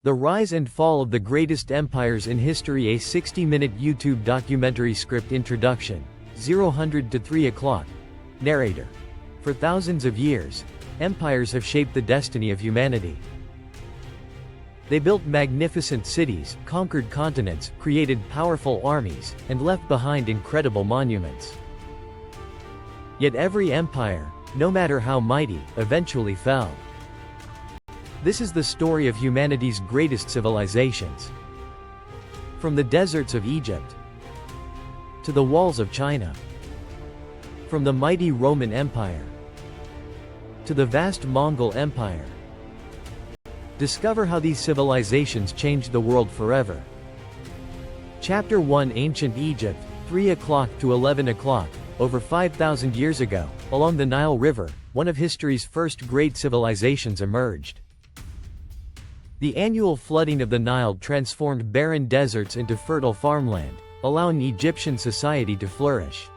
The Rise and Fall of the Greatest Empires in History, a 60-minute YouTube documentary script. Introduction. 0 to 3 o'clock. Narrator. For thousands of years, empires have shaped the destiny of humanity. They built magnificent cities, conquered continents, created powerful armies, and left behind incredible monuments. Yet every empire, no matter how mighty, eventually fell. This is the story of humanity's greatest civilizations. From the deserts of Egypt to the walls of China, from the mighty Roman Empire to the vast Mongol Empire. Discover how these civilizations changed the world forever. Chapter 1. Ancient Egypt, 3 o'clock to 11 o'clock, over 5,000 years ago, along the Nile River, one of history's first great civilizations emerged. The annual flooding of the Nile transformed barren deserts into fertile farmland, allowing Egyptian society to flourish.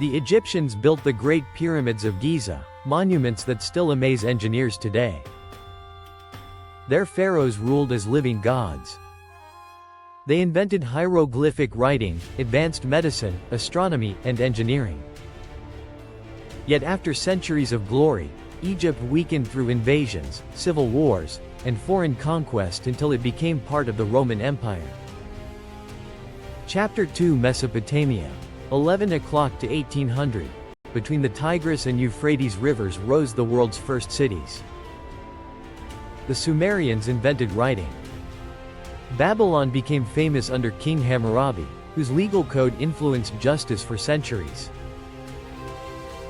The Egyptians built the Great Pyramids of Giza, monuments that still amaze engineers today. Their pharaohs ruled as living gods. They invented hieroglyphic writing, advanced medicine, astronomy, and engineering. Yet after centuries of glory, Egypt weakened through invasions, civil wars, and foreign conquest until it became part of the Roman Empire. Chapter 2. Mesopotamia, 11 o'clock to 1800. Between the Tigris and Euphrates rivers rose the world's first cities. The Sumerians invented writing. Babylon became famous under King Hammurabi, whose legal code influenced justice for centuries.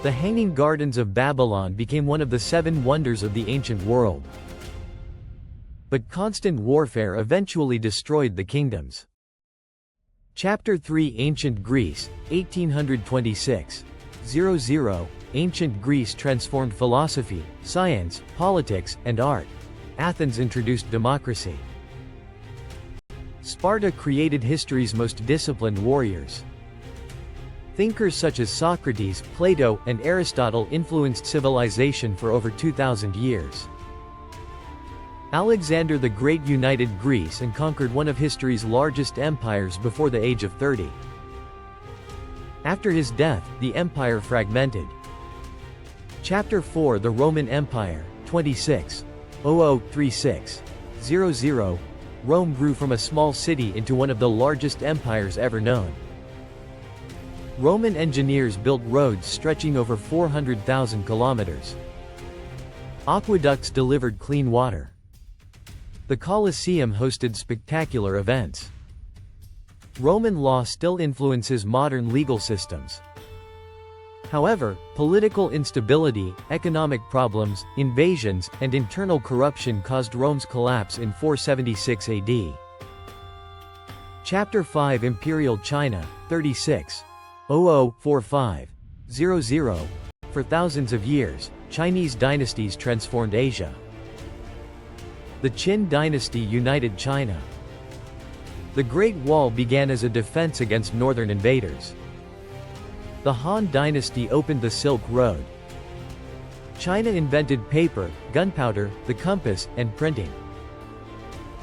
The Hanging Gardens of Babylon became one of the 7 wonders of the ancient world. But constant warfare eventually destroyed the kingdoms. Chapter 3. Ancient Greece, 1826. 00. Ancient Greece transformed philosophy, science, politics, and art. Athens introduced democracy. Sparta created history's most disciplined warriors. Thinkers such as Socrates, Plato, and Aristotle influenced civilization for over 2,000 years. Alexander the Great united Greece and conquered one of history's largest empires before the age of 30. After his death, the empire fragmented. Chapter 4. The Roman Empire, 26. 0036. 00. Rome grew from a small city into one of the largest empires ever known. Roman engineers built roads stretching over 400,000 kilometers. Aqueducts delivered clean water. The Colosseum hosted spectacular events. Roman law still influences modern legal systems. However, political instability, economic problems, invasions, and internal corruption caused Rome's collapse in 476 AD. Chapter 5. Imperial China, 36. 0045. 00. For thousands of years, Chinese dynasties transformed Asia. The Qin dynasty united China. The Great Wall began as a defense against northern invaders. The Han dynasty opened the Silk Road. China invented paper, gunpowder, the compass, and printing.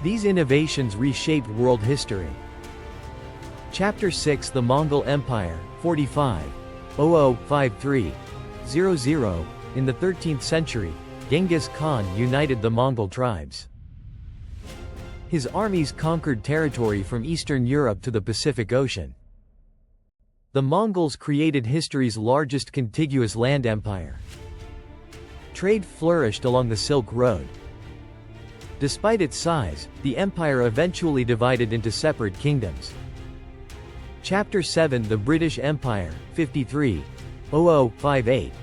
These innovations reshaped world history. Chapter 6. The Mongol Empire, 45. 0053. 00. In the 13th century, Genghis Khan united the Mongol tribes. His armies conquered territory from Eastern Europe to the Pacific Ocean. The Mongols created history's largest contiguous land empire. Trade flourished along the Silk Road. Despite its size, the empire eventually divided into separate kingdoms. Chapter 7. The British Empire, 53. 0058.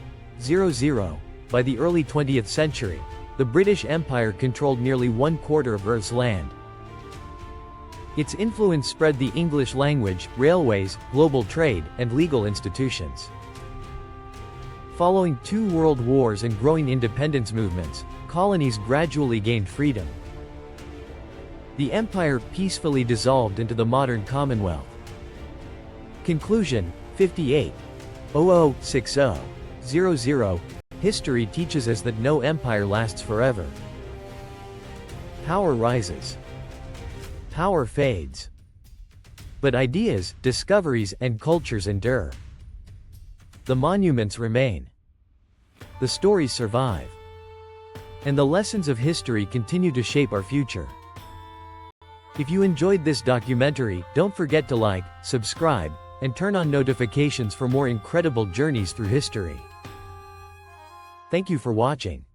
00. By the early 20th century, the British Empire controlled nearly 1/4 of Earth's land. Its influence spread the English language, railways, global trade, and legal institutions. Following 2 world wars and growing independence movements, colonies gradually gained freedom. The empire peacefully dissolved into the modern Commonwealth. Conclusion, 58. 0060. 00. History teaches us that no empire lasts forever. Power rises. Power fades. But ideas, discoveries, and cultures endure. The monuments remain. The stories survive. And the lessons of history continue to shape our future. If you enjoyed this documentary, don't forget to like, subscribe, and turn on notifications for more incredible journeys through history. Thank you for watching.